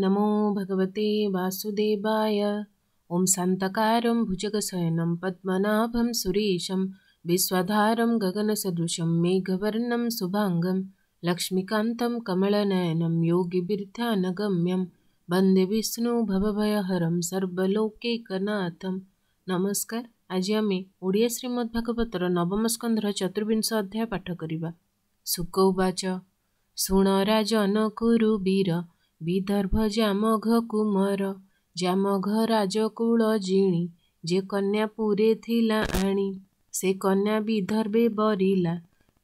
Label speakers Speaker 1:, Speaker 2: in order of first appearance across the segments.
Speaker 1: नमो भगवते वासुदेवाय। ॐ शान्तकारं भुजगशयनं पद्मनाभं सुरेशं विश्वधारं गगनसदृशं मेघवर्णं शुभाङ्गं लक्ष्मीकान्तं कमलनयनं योगिभिर्ध्यानगम्यं वन्दे विष्णु भवभयहरं सर्वलोकैकनाथं। नमस्कार। आज आमे ओडिया श्रीमद् भागवतर नवम स्कंधर चतुर्विंश अध्याय पाठ करिबा। शुक उवाच शुण राजन कुरु वीर विदर्भ जामघ कुमर जामघ राजकुल जिणी जे कन्या पुरे थिला आणी से कन्या विदर्भे बरिला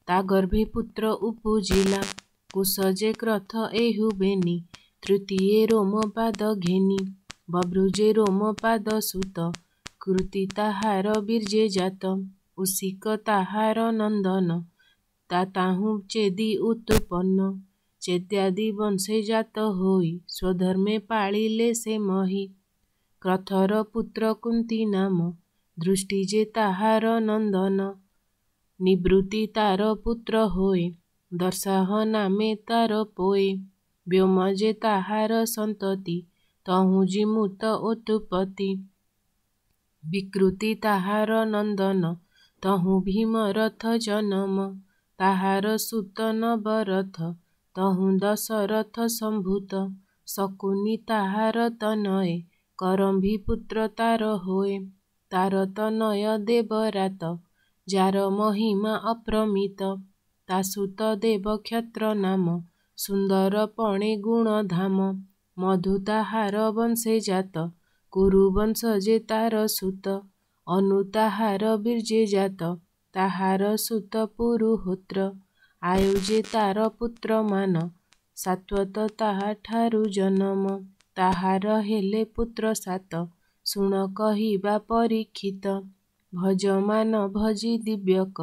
Speaker 1: ता गर्भे पुत्र उपुजिला कुश जे क्रथ एहुबेनी तृतीये रोमपाद घेनी बभ्रुजे रोमपाद सुत कृति ताहार बीर्जे जात उसिक ताहार नंदन ताहु चेदी उत्पन्न चेत्यादि वंशे जात होई स्वधर्मे पाळिले से मही क्रथर पुत्र कुंती नाम दृष्टि जे ताहार नंदन निवृत्ति तार पुत्र होय दर्शाह नामे तार पोय व्योम जे ताहार संतति तहु जिमुत उत्पत्ति विकृति ताहार नंदन तहु भीमरथ जनम ताहार सुत नवरथ तहु दशरथ संभूत शकुनि ताहार तनय करम्भी पुत्र तार होय तार तनय देवरात जार महिमा अप्रमित तासुत देव क्षत्र नाम सुंदर पणे गुण धाम मधु ताहार वंशे जात कुरुवंश जे तार सुत अनु ताहार बीर्जे जात ताहार सुत पुरुहोत्र आयु जे तार पुत्र मान सात्वत ताहा ठारु जनम ताहार हेले पुत्र सात शुण कहिबा परीक्षित भजमान भजी दिव्यक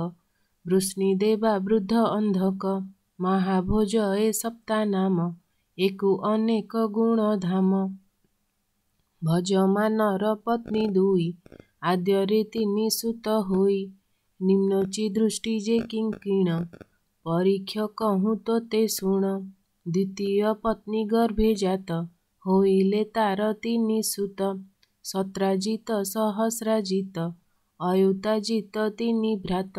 Speaker 1: वृष्णि देवा वृद्ध अंधक महाभोज ए सप्ता नाम एकु अनेक गुण धाम भजमानर पत्नी दुई आद्ୟରେ तिनि सुत होई निम्नोची दृष्टि जे किंकिण परीक्ष कहूँ तोते शुण द्वितीय पत्नी गर्भे जात होइले तार तिनि सुत सत्राजित सहस्राजित अयुताजित तिनि भ्रात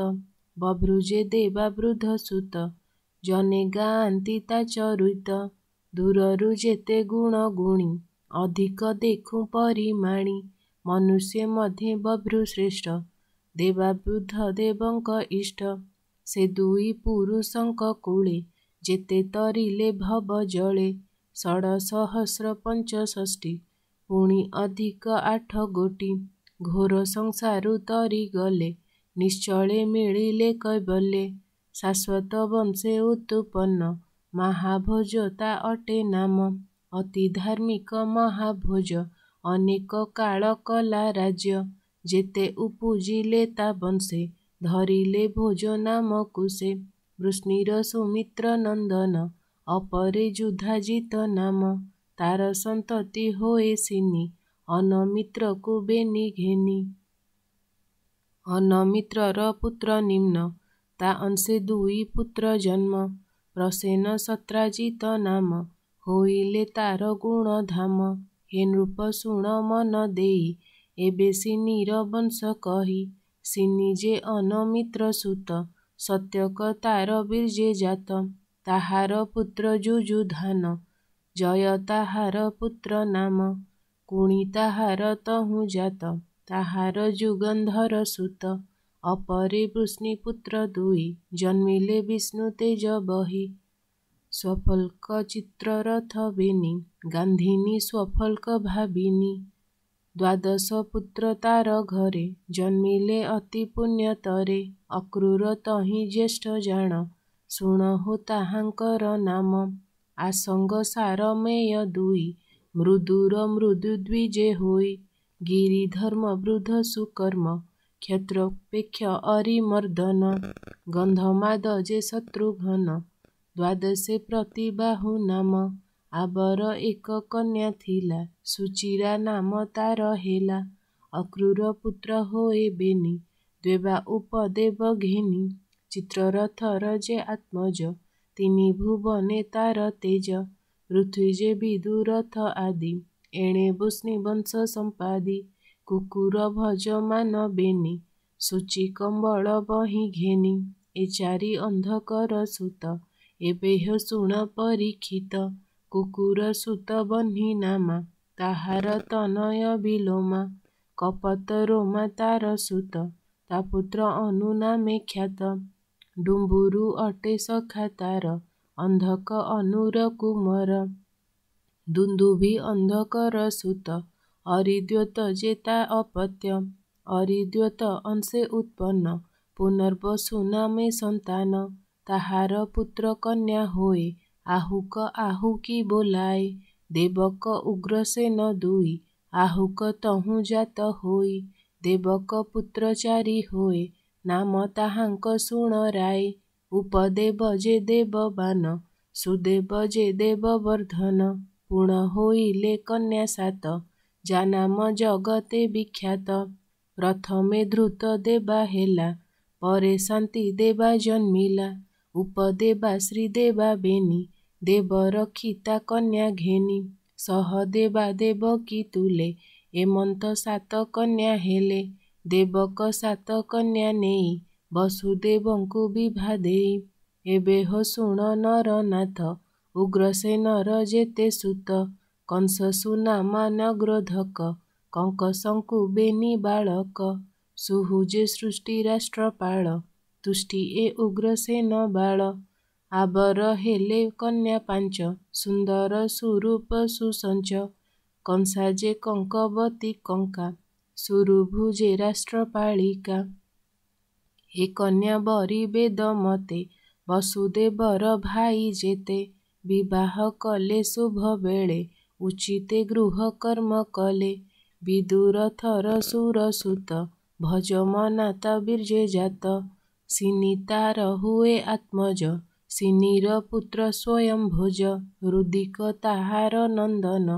Speaker 1: बभ्रुजे देवा वृद्ध सुत जने गांती ता चरुत दूररु जेते गुण गुणी अधिक देखु परिमाणी मनुष्य मध्ये बभ्रु श्रेष्ठ देवा वृद्ध देवंक इष्ट से दुई पुरुषंक कूले जेते तरिले भव जले षडसहस्र पंचषष्टि पुणी अधिक 8 गोटी घोर संसारु तरी गले निश्चले मिलिले कैबल्ये शाश्वत वंशे उत्पन्न महाभोजता अटे नाम अति धार्मिक महाभोज अनेक काल कला राज्य जेते उपुजिले ता वंशे धरिले भोज नाम कुशे वृष्णिर सुमित्र नंदन अपरे जुधाजित नाम तार संतति होए सिनी अनमित्र कुबेनी घेनी अनमित्रर पुत्र निम्न ता अंशे दुई पुत्र जन्म प्रसेन सत्राजित नाम होइले तार गुण धाम हे नृप शुण मन देई एबे सिनीर वंश कही सिनी जे अनमित्र सुत सत्यक तार बीर्जे जात ताहार पुत्र जुजुधान जय ताहार पुत्र नाम कुणी ताहार तहु जात ताहार जुगंधर सुत अपरे वृष्णिपुत्र दुई जन्मिले विष्णु तेज बही स्वफल्क चित्ररथ बेनी गांधिनी स्वफल्क भाविनी द्वादश पुत्र तार घरे जन्मिले अति पुण्यतरे अक्रूर तहि ज्येष्ठ जान शुण हो ताहांकर नाम आसंग सारमेय दुई मृदुर मृदुद्विजे होई गिरिधर्म वृद्ध सुकर्म क्षत्रोपेक्ष अरिमर्दन गंधमाद जे शत्रुघ्न द्वादशे प्रतिबाहु नाम आबर एक कन्या थिला सुचिरा नाम तार हेला अक्रूर पुत्र होए बेनी द्वेबा उपदेव घेनी चित्ररथर जे आत्मज तिनि भुवने तार तेज ऋत्विजे विदुरथ आदि एणे वुष्णि वंश संपादी कुकुर भजमान बेनी सूची कम्बल बही घेनी ए चारि अंधकर सुत एबेह शुण परीक्षित कुकुर सुत बह्नि नामा ताहार तनय विलोमा कपत रोमा तार सुत ता पुत्र अनु नामे ख्यात डुम्बुरु अटे सखा तार अंधक अनुर कुमर दुन्दुभि अंधकर सुत अरिद्योत जेता अपत्य अरिद्योत अंशे उत्पन्न पुनर्वसु नामे संतान ताहार पुत्र कन्या होए आहुक आहुकी बोलाए देवक उग्रसेन दुई आहुक तहु जात होई देवक पुत्र चारि होए नाम ताहांक शुण राय उपदेव जे देवबान सुदेव जे देववर्धन पुण होइले कन्या सात जानाम जगते विख्यात प्रथमे धृत देवा हेला परे शांति देवा जन्मिला उपदेवा श्रीदेवा बेनी देव रखिता कन्या घेनी सहदेवा देवकी तुले एमंत सात कन्या हेले देवक सात कन्या नेई वसुदेवଙ୍କୁ विभा देई एबेह शुण नरनाथ उग्रसेनर जेते सुत कंस सुनामा नग्रोधक कंकसंकु बेनी बालक सुहुजे सृष्टि राष्ट्रपाल तुष्टि ए उग्रसेन बाल आबर हेले कन्या पांच सुंदर सुरूप सुसंच कंसाजे कंकवती कंका सुरुभुजे राष्ट्रपालिका हे कन्या बरी वेद मते वसुदेवर भाई जेते विवाह कले शुभ बेळे उचिते गृह कर्म कले विदुर थर सुर सुत भज मनाता बीर्जे जात सिनीतार हुए आत्मज सिनीर पुत्र स्वयं भोज रुदिक ताहार नंदन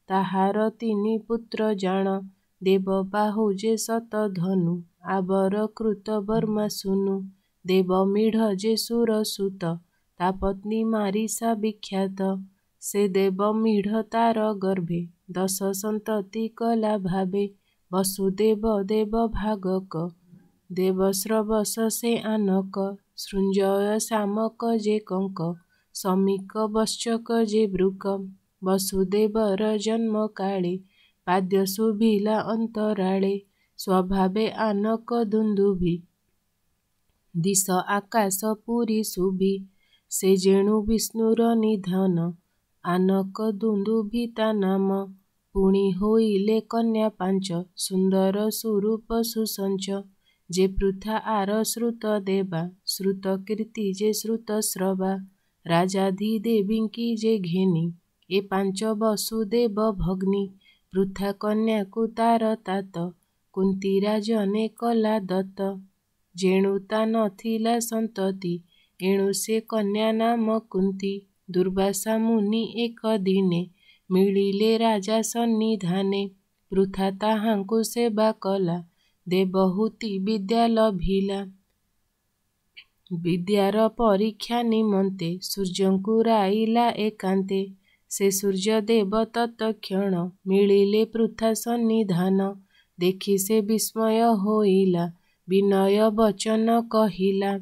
Speaker 1: ताहार तिनि पुत्र जान देव बाहुजे सत धनु आबर कृत वर्मा सुनु देव मिढ़ जे सुर सुत ता पत्नी मारिसा विख्यात से देव मिढ़ तार गर्भे दश संतति कला भावे वसुदेव देव भागक देवस्रवस से आनक सृंजय शामक जे कंक समीक वश्चक जे वृक वसुदेवर जन्म काळे पाद्य शुभिला अंतराळे स्वभावे आनक दुन्दुभि दिश आकाश पुरी शुभि से जेणु विष्णुर निधन आनक दुन्दुभि ता नाम पुणी होइले कन्या पांच सुंदर सुरूप सुसंच जे पृथा आर श्रुत देवा श्रुत कीर्ति जे श्रुत श्रवा राजाधिदेवींकी जे घेनी ए पांच वसुदेव भग्नी पृथा कन्या कुतार तात कुंती राजने कला दत्त जेणु ता नथिला संतति एणु से कन्या नाम कुंती दुर्वासा मुनि एक दिने मिलिले राजा सन्निधाने पृथा ताहांकु सेवा कला देवहूति विद्या लभिला विद्यार परीक्षा निमंते सूर्यंकु राइला एकांते से सूर्य देव तत्क्षण मिलिले पृथा सन्निधान देखि से विस्मय होइला विनय वचन कहिला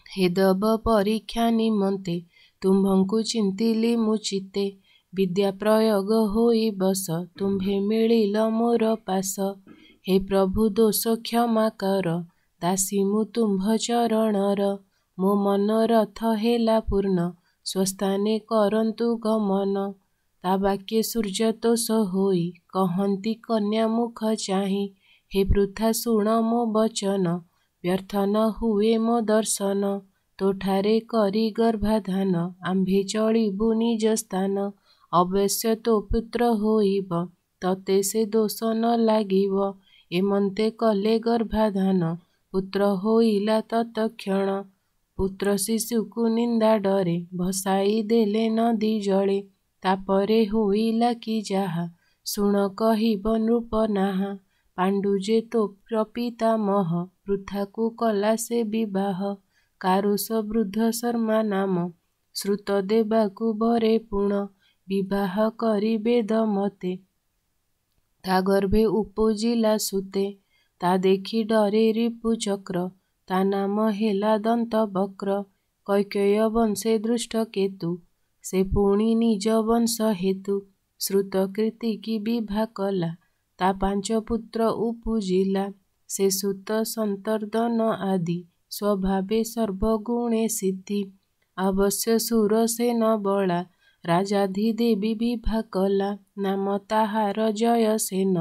Speaker 1: हे देव परीक्षा निमंते तुम्भंकु चिंतिली मुचिते विद्या प्रयोग होई बस तुम्भे मिलिल मोर पास हे प्रभु दोष क्षमा कर दासी मु तुम्भ चरणर मो मनोरथ हेला पूर्ण स्वस्थाने करंतु गमन ता बाक्ये सूर्य तोष होई कहंती कन्या मुख चाहि हे पृथा शुण मो वचन व्यर्थ न हुए मो दर्शन तोठारे करी गर्भाधान आम्भे चलिबु निज स्थान अवश्य तो पुत्र होइब तते से दोष न लागिब एमंते कले गर्भाधान पुत्र होइला तत्क्षण पुत्र शिशुकु निंदा डरे भसाई देले नदी जले तापरे होइला कि जाहा शुण कहिब नृप नाहा पांडुजे तो प्रपितामह पृथाकु कला से विवाह कारुष वृद्ध शर्मा नाम ଶ୍ରୁତ ଦେବାକୁ ବରେ ପୁଣ ବିବାହ କରି ବେଦ ମତେ। ତା ଗର୍ଭେ ଉପୁଜିଲା ସୁତେ, ତା ଦେଖି ଡରେ ରିପୁ ଚକ୍ର। ତା ନାମ ହେଲା ଦନ୍ତ ବକ୍ର, କୈକେୟ ବଂଶେ ଦୃଷ୍ଟ କେତୁ। ସେ ପୁଣି ନିଜ ବଂଶ ହେତୁ ଶ୍ରୁତ କୀର୍ତ୍ତିକି ବିଭା କଲା। ତା 5 ପୁତ୍ର ଉପୁଜିଲା, ସେ ସୁତ ସନ୍ତର୍ଦ୍ଦନ ଆଦି। ସ୍ୱଭାବେ ସର୍ବଗୁଣେ ସିଦ୍ଧି, ଅବଶ୍ୟ ସୁରସେନ ବଳା। ରାଜାଧିଦେବୀ ବିଭା କଲା, ନାମ ତାହାର ଜୟସେନ।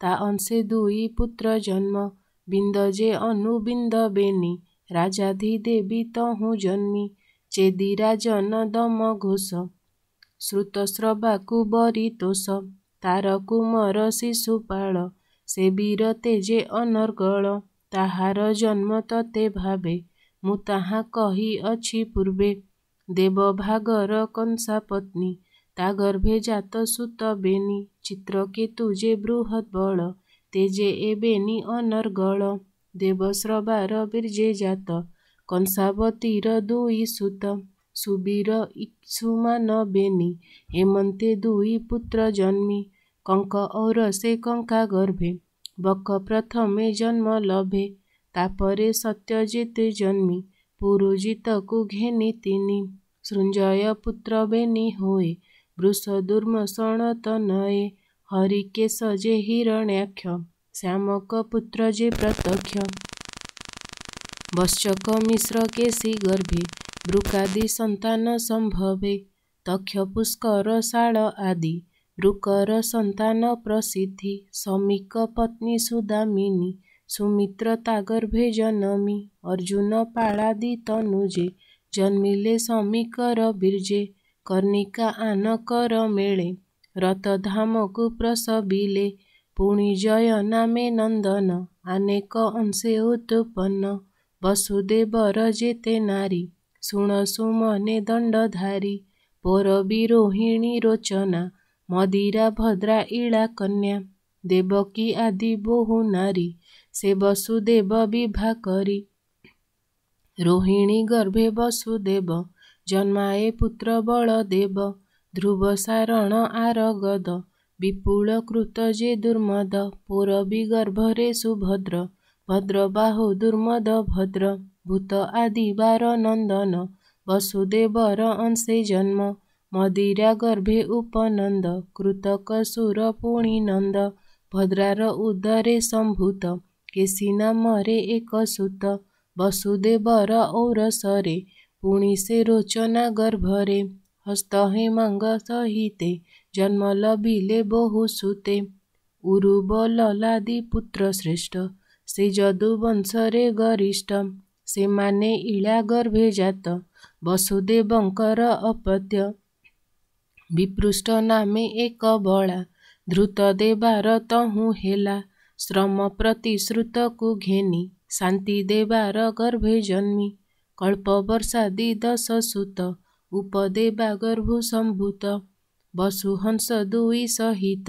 Speaker 1: ତା ଅଂଶେ 2 ପୁତ୍ର ଜନ୍ମ, ବିନ୍ଦ ଯେ ଅନୁବିନ୍ଦ ବେନି। ରାଜାଧିଦେବୀ ତହୁଁ ଜନ୍ମି, ଚେଦି ରାଜନ ଦମ ଘୋଷ। ଶ୍ରୁତସ୍ରବାକୁ ବରି ତୋଷ, ତାର କୁମର ଶିଶୁପାଳ। ସେ ବୀର ତେଜେ ଅନର୍ଗଳ, ତାହାର ଜନ୍ମ ତତେ ଭାବେ। ମୁଁ ତାହା କହିଅଛି ପୂର୍ବେ, ଦେବଭାଗର କଂସା ପତ୍ନୀ। ତା ଗର୍ଭେ ଜାତ ସୁତ ବେନି, ଚିତ୍ରକେତୁ ଯେ ବୃହତ୍ ବଳ। ତେଜେ ଏ ବେନି ଅନର୍ଗଳ, ଦେବସ୍ରବାର ବୀର୍ଯ୍ୟେ ଜାତ। କଂସାବତୀର 2 ସୁତ, ସୁବୀର ଇକ୍ଷ୍ୱାକୁମାନ ବେନି। ଏମନ୍ତେ 2 ପୁତ୍ର ଜନ୍ମି, କଙ୍କ ଔରସେ କଙ୍କା ଗର୍ଭେ। ବକ ପ୍ରଥମେ ଜନ୍ମ ଲଭେ, ତାପରେ ସତ୍ୟଜିତ୍ ଜନ୍ମି। ପୁରୁଜିତକୁ ଘେନି 3, ସୃଞ୍ଜୟ ପୁତ୍ର ବେନି ହୋଏ। ବୃଷ ଦୁର୍ମସଣ ତନୟେ, ହରିକେଶ ଯେ ହିରଣ୍ୟାକ୍ଷ। ଶ୍ୟାମକ ପୁତ୍ର ଯେ ପ୍ରତ୍ୟକ୍ଷ, ବଶ୍ଚକ ମିଶ୍ର କେଶୀ ଗର୍ଭେ। ବୃକାଦି ସନ୍ତାନ ସମ୍ଭବେ, ତକ୍ଷ ପୁଷ୍କର ଶାଳ ଆଦି। ବୃକର ସନ୍ତାନ ପ୍ରସିଦ୍ଧି, ଶମୀକ ପତ୍ନୀ ସୁଦାମିନୀ। ସୁମିତ୍ର ତା ଗର୍ଭେ ଜନମି, ଅର୍ଜୁନ ପାଳାଦି ତନୁଜେ। ଜନ୍ମିଲେ ଶମୀକର ବୀର୍ଯ୍ୟେ, କର୍ଣ୍ଣିକା ଆନକର ମେଳେ। ରତଧାମକୁ ପ୍ରସବିଲେ, ପୁଣି ଜୟ ନାମେ ନନ୍ଦନ। ଅନେକ ଅଂଶେ ଉତ୍ପନ୍ନ, ବସୁଦେବର ଯେତେ ନାରୀ। ଶୁଣ ସୁମନେ ଦଣ୍ଡଧାରୀ, ପୌରବୀ ରୋହିଣୀ ରୋଚନା। ମଦିରା ଭଦ୍ରା ଇଳା କନ୍ୟା, ଦେବକୀ ଆଦି ବହୁ ନାରୀ। ସେ ବସୁଦେବ ବିଭା କରି, ରୋହିଣୀ ଗର୍ଭେ ବସୁଦେବ। ଜନ୍ମାଏ ପୁତ୍ର ବଳଦେବ, ଧ୍ରୁବ ସାରଣ ଆର ଗଦ। ବିପୁଳ କୃତ ଯେ ଦୁର୍ମଦ, ପୌରବୀ ଗର୍ଭରେ ସୁଭଦ୍ର। ଭଦ୍ର ବାହୁ ଦୁର୍ମଦ ଭଦ୍ର, ଭୂତ ଆଦି 12 ନନ୍ଦନ। ବସୁଦେବର ଅଂଶେ ଜନ୍ମ, ମଦିରା ଗର୍ଭେ ଉପନନ୍ଦ। କୃତକ ସୁର ପୁଣି ନନ୍ଦ, ଭଦ୍ରାର ଉଦରେ ସମ୍ଭୂତ। କେଶୀ ନାମରେ ଏକ ସୁତ, ବସୁଦେବର ଔରସରେ। ପୁଣି ସେ ରୋଚନା ଗର୍ଭରେ, ହସ୍ତ ହେମାଙ୍ଗ ସହିତେ। ଜନ୍ମ ଲଭିଲେ ବହୁ ସୁତେ, ଉରୁବ ଲଲାଦି ପୁତ୍ର ଶ୍ରେଷ୍ଠ। ସେ ଯଦୁବଂଶରେ ଗରିଷ୍ଠ, ସେମାନେ ଇଳା ଗର୍ଭେ ଜାତ। ବସୁଦେବଙ୍କର ଅପତ୍ୟ, ବିପୃଷ୍ଟ ନାମେ ଏକ ବଳା। ଧୃତ ଦେବାର ତହୁଁ ହେଲା, ଶ୍ରମ ପ୍ରତିଶ୍ରୁତକୁ ଘେନି। ଶାନ୍ତି ଦେବାର ଗର୍ଭେ ଜନ୍ମି, କଳ୍ପବର୍ଷାଦି 10 ସୁତ। ଉପଦେବା ଗର୍ଭୁ ସମ୍ଭୂତ, ବସୁ ହଂସ 2 ସହିତ।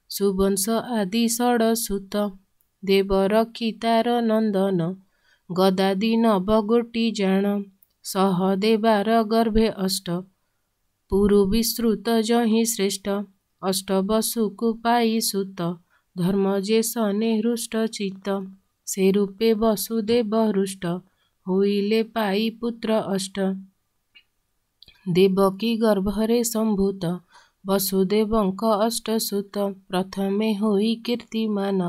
Speaker 1: ସୁବଂଶ ଆଦି 16 ସୁତ, ଦେବ ରକ୍ଷି ତାର ନନ୍ଦନ। ଗଦାଦି 9 ଗୋଟି ଜାଣ, ସହଦେବାର ଗର୍ଭେ ଅଷ୍ଟ। ପୁରୁ ବିଶ୍ରୁତ ଯହିଁ ଶ୍ରେଷ୍ଠ, ଅଷ୍ଟ ବସୁକୁ ପାଇ ସୁତ। ଧର୍ମ ଯେ ସନେ ହୃଷ୍ଟ ଚିତ୍ତ, ସେ ରୂପେ ବସୁଦେବ ହୃଷ୍ଟ। ହୋଇଲେ ପାଇ ପୁତ୍ର ଅଷ୍ଟ, ଦେବକୀ ଗର୍ଭରେ ସମ୍ଭୂତ। ବସୁଦେବଙ୍କ ଅଷ୍ଟ ସୁତ, ପ୍ରଥମେ ହୋଇ କୀର୍ତ୍ତିମାନ।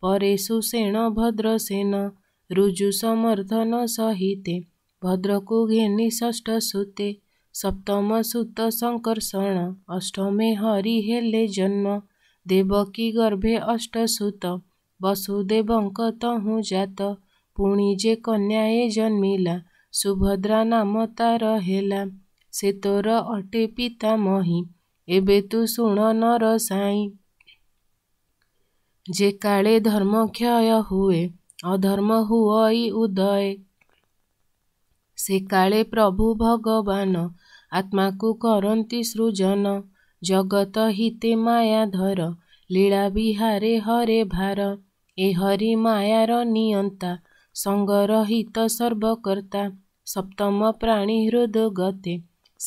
Speaker 1: ପରେ ସୁଷେଣ ଭଦ୍ରସେନ, ଋଜୁ ସମର୍ଦ୍ଧନ ସହିତେ। ଭଦ୍ରକୁ ଘେନି ଷଷ୍ଠ ସୁତେ, ସପ୍ତମ ସୁତ ସଂକର୍ଷଣ। ଅଷ୍ଟମେ ହରି ହେଲେ ଜନ୍ମ, ଦେବକୀ ଗର୍ଭେ ଅଷ୍ଟ ସୁତ। ବସୁଦେବଙ୍କ ତହୁଁ ଜାତ, ପୁଣି ଯେ କନ୍ୟାଏ ଜନ୍ମିଲା। ସୁଭଦ୍ରା ନାମ ତାର ହେଲା, ସେ ତୋର ଅଟେ ପିତାମହୀ। ଏବେ ତୁ ଶୁଣ ନରସାଇଁ, ଯେ କାଳେ ଧର୍ମ କ୍ଷୟ ହୁଏ, ଅଧର୍ମ ହୁଅଇ ଉଦୟ। ସେ କାଳେ ପ୍ରଭୁ ଭଗବାନ, ଆତ୍ମାକୁ କରନ୍ତି ସୃଜନ। ଜଗତ ହିତେ ମାୟାଧର, ଲୀଳା ବିହାରେ ହରେ ଭାର। ଏ ହରି ମାୟାର ନିୟନ୍ତା, ସଙ୍ଗରହିତ ସର୍ବକର୍ତ୍ତା। ସପ୍ତମ ପ୍ରାଣୀ ହୃଦ୍ ଗତେ,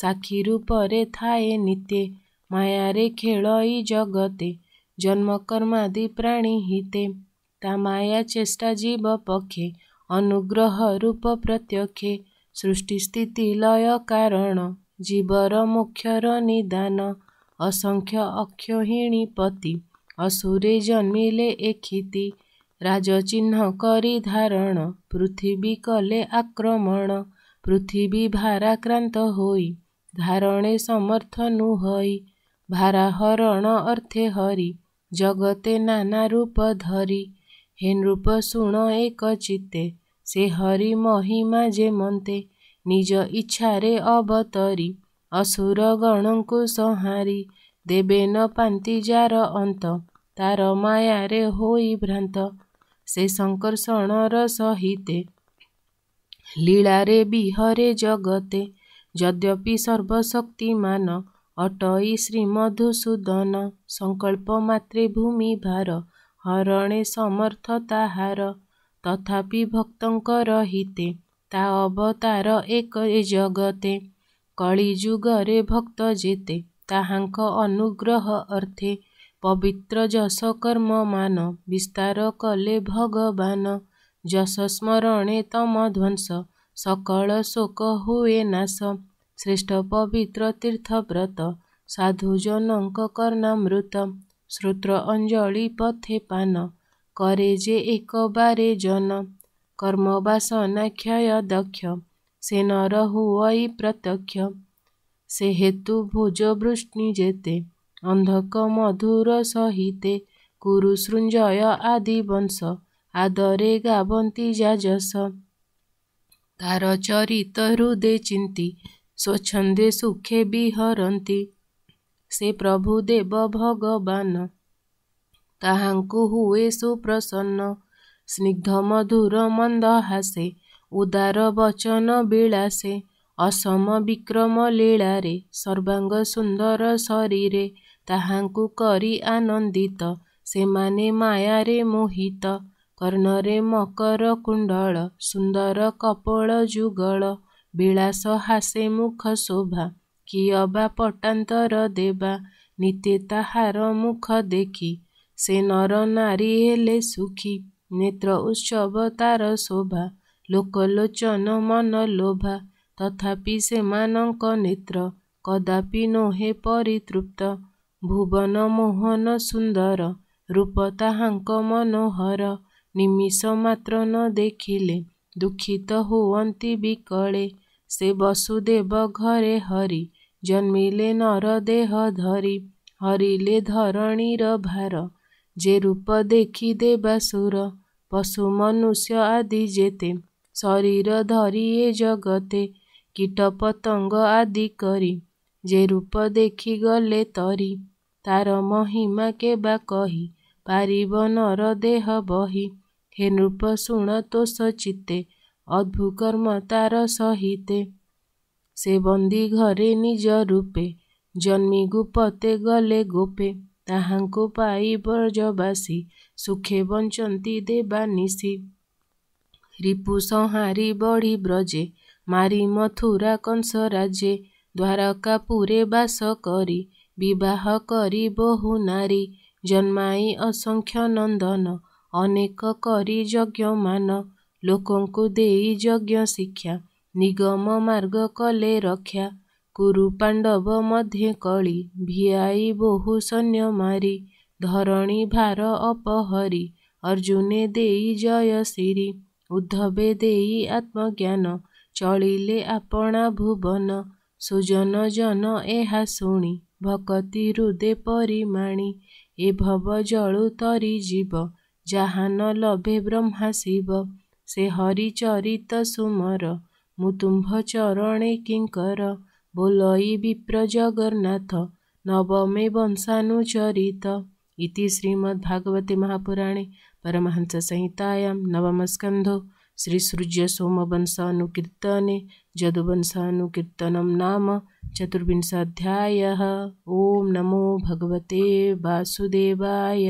Speaker 1: ସାକ୍ଷୀ ରୂପରେ ଥାଏ ନିତ୍ୟେ। ମାୟାରେ ଖେଳଇ ଜଗତେ ଜନ୍ମକର୍ମାଦି ପ୍ରାଣୀ ହିତେ। ତା ମାୟା ଚେଷ୍ଟା ଜୀବ ପକ୍ଷେ ଅନୁଗ୍ରହ ରୂପ ପ୍ରତ୍ୟକ୍ଷେ। ସୃଷ୍ଟି ସ୍ଥିତି ଲୟ କାରଣ ଜୀବର ମୋକ୍ଷର ନିଦାନ। ଅସଂଖ୍ୟ ଅକ୍ଷୋହିଣୀ ପତି ଅସୁରେ ଜନ୍ମିଲେ ଏକ୍ଷିତି। ରାଜଚିହ୍ନ କରି ଧାରଣ ପୃଥିବୀ କଲେ ଆକ୍ରମଣ। ପୃଥିବୀ ଭାରାକ୍ରାନ୍ତ ହୋଇ ଧାରଣେ ସମର୍ଥ ନୁହଇ। ଭାରାହରଣ ଅର୍ଥେ ହରି ଜଗତେ ନାନା ରୂପ ଧରି। ହେ ନୃପ ଶୁଣ ଏକ ଚିତ୍ତେ ସେ ହରି ମହିମା ଯେମନ୍ତେ। ନିଜ ଇଚ୍ଛାରେ ଅବତରି ଅସୁର ଗଣଙ୍କୁ ସଂହାରି। ଦେବେ ନ ପାନ୍ତି ଯାର ଅନ୍ତ ତାର ମାୟାରେ ହୋଇ ଭ୍ରାନ୍ତ। ସେ ସଂକର୍ଷଣର ସହିତେ ଲୀଳାରେ ବିହରେ ଜଗତେ। ଯଦ୍ୟପି ସର୍ବଶକ୍ତିମାନ ଅଟଇ ଶ୍ରୀମଧୁସୂଦନ। ସଂକଳ୍ପ ମାତ୍ରେ ଭୂମି ଭାର ହରଣେ ସମର୍ଥ ତାହାର। ତଥାପି ଭକ୍ତଙ୍କର ହିତେ ତା ଅବତାର ଏକ ଏ ଜଗତେ। କଳିଯୁଗରେ ଭକ୍ତ ଯେତେ ତାହାଙ୍କ ଅନୁଗ୍ରହ ଅର୍ଥେ। ପବିତ୍ର ଯଶ କର୍ମ ମାନ ବିସ୍ତାର କଲେ ଭଗବାନ। ଯଶ ସ୍ମରଣେ ତମ ଧ୍ୱଂସ ସକଳ ଶୋକ ହୁଏ ନାଶ। ଶ୍ରେଷ୍ଠ ପବିତ୍ର ତୀର୍ଥ ବ୍ରତ ସାଧୁଜନଙ୍କ କର୍ଣ୍ଣାମୃତ। ଶ୍ରୋତ୍ର ଅଞ୍ଜଳି ପଥେ ପାନ କରେ ଯେ ଏକବାରେ ଜନ। କର୍ମ ବାସନା କ୍ଷୟ ଦକ୍ଷ ସେ ନର ହୁଅଇ ପ୍ରତ୍ୟକ୍ଷ। ସେ ହେତୁ ଭୋଜ ବୃଷ୍ଣି ଯେତେ ଅନ୍ଧକ ମଧୁର ସହିତେ। କୁରୁ ସୃଞ୍ଜୟ ଆଦି ବଂଶ ଆଦରେ ଗାବନ୍ତି ଯାଜସ। ତାର ଚରିତ ହୃଦେ ଚିନ୍ତି ସ୍ୱଚ୍ଛନ୍ଦେ ସୁଖେ ବିହରନ୍ତି। ସେ ପ୍ରଭୁ ଦେବ ଭଗବାନ ତାହାଙ୍କୁ ହୁଏ ସୁପ୍ରସନ୍ନ। ସ୍ନିଗ୍ଧ ମଧୁର ମନ୍ଦହାସେ ଉଦାର ବଚନ ବିଳାସେ। ଅସମ ବିକ୍ରମ ଲୀଳାରେ ସର୍ବାଙ୍ଗ ସୁନ୍ଦର ଶରୀରେ। ତାହାଙ୍କୁ କରି ଆନନ୍ଦିତ ସେମାନେ ମାୟାରେ ମୋହିତ। କର୍ଣ୍ଣରେ ମକର କୁଣ୍ଡଳ ସୁନ୍ଦର କପୋଳ ଯୁଗଳ। ବିଳାସ ହାସେ ମୁଖ ଶୋଭା କିଅବା ପଟାନ୍ତର ଦେବା। ନିତ୍ୟେ ତାହାର ମୁଖ ଦେଖି ସେ ନର ନାରୀ ହେଲେ ସୁଖୀ। ନେତ୍ର ଉତ୍ସବ ତାର ଶୋଭା ଲୋକଲୋଚନ ମନ ଲୋଭା। ତଥାପି ସେମାନଙ୍କ ନେତ୍ର କଦାପି ନୋହେ ପରିତୃପ୍ତ। ଭୁବନ ମୋହନ ସୁନ୍ଦର ରୂପ ତାହାଙ୍କ ମନୋହର। ନିମିଷ ମାତ୍ର ନ ଦେଖିଲେ ଦୁଃଖିତ ହୁଅନ୍ତି ବିକଳେ। ସେ ବସୁଦେବ ଘରେ ହରି ଜନ୍ମିଲେ ନର ଦେହ ଧରି। ହରିଲେ ଧରଣୀର ଭାର ଯେ ରୂପ ଦେଖି ଦେବାସୁର। ପଶୁ ମନୁଷ୍ୟ ଆଦି ଯେତେ ଶରୀର ଧରି ଏ ଜଗତେ। କୀଟ ପତଙ୍ଗ ଆଦି କରି ଯେ ରୂପ ଦେଖି ଗଲେ ତରି। ତାର ମହିମା କେବା କହି ପାରିବ ନର ଦେହ ବହି। ହେ ନୃପ ଶୁଣ ତୋଷ ଚିତ୍ତେ ଅଦ୍ଭୁ କର୍ମ ତାର ସହିତେ। ସେ ବନ୍ଦୀ ଘରେ ନିଜ ରୂପେ ଜନ୍ମି ଗୁପତେ ଗଲେ ଗୋପେ। ତାହାଙ୍କୁ ପାଇ ବ୍ରଜବାସୀ ସୁଖେ ବଞ୍ଚନ୍ତି ଦେବାନିଶି। ରିପୁ ସଂହାରି ବଢ଼ି ବ୍ରଜେ ମାରି ମଥୁରା କଂସ ରାଜେ। ଦ୍ୱାରକାପୁରେ ବାସ କରି ବିବାହ କରି ବହୁ ନାରୀ। ଜନ୍ମାଇ ଅସଂଖ୍ୟ ନନ୍ଦନ ଅନେକ କରି ଯଜ୍ଞମାନ। ଲୋକଙ୍କୁ ଦେଇ ଯଜ୍ଞ ଶିକ୍ଷା ନିଗମ ମାର୍ଗ କଲେ ରକ୍ଷା। କୁରୁ ପାଣ୍ଡବ ମଧ୍ୟେ କଳି ଭିଆଇ ବହୁ ସୈନ୍ୟ ମାରି। ଧରଣୀ ଭାର ଅପହରି ଅର୍ଜୁନେ ଦେଇ ଜୟଶିରି। ଉଦ୍ଧବେ ଦେଇ ଆତ୍ମଜ୍ଞାନ ଚଳିଲେ ଆପଣା ଭୁବନ। ସୁଜନ ଜନ ଏହା ଶୁଣି ଭକତି ହୃଦେ ପରିମାଣି। ଏ ଭବ ଜଳୁ ତରି ଯିବ ଯାହା ନ ଲଭେ ବ୍ରହ୍ମା ଶିବ। ସେ ହରି ଚରିତ ସୁମର ମୁଁ ତୁମ୍ଭ ଚରଣେ କିଙ୍କର। ବୋଲଇ ବିପ୍ର ଜଗନ୍ନାଥ ନବମେ ବଂଶାନୁଚରିତ। ଇତି ଶ୍ରୀମଦ୍ଭାଗବତେ ମହାପୁରାଣେ ପରମହଂସ ସଂହିତାୟାं ନବମ ସ୍କନ୍ଧो ଶ୍ରୀ ସୂର୍ଯ୍ୟ ସୋମବଂଶ ଅନୁକୀର୍ତ୍ତନେ ଯଦୁବଂଶାनुकीर्तनं नाम चतुर्विंशोऽध्यायः। ओं नमो भगवते वासुदेवाय।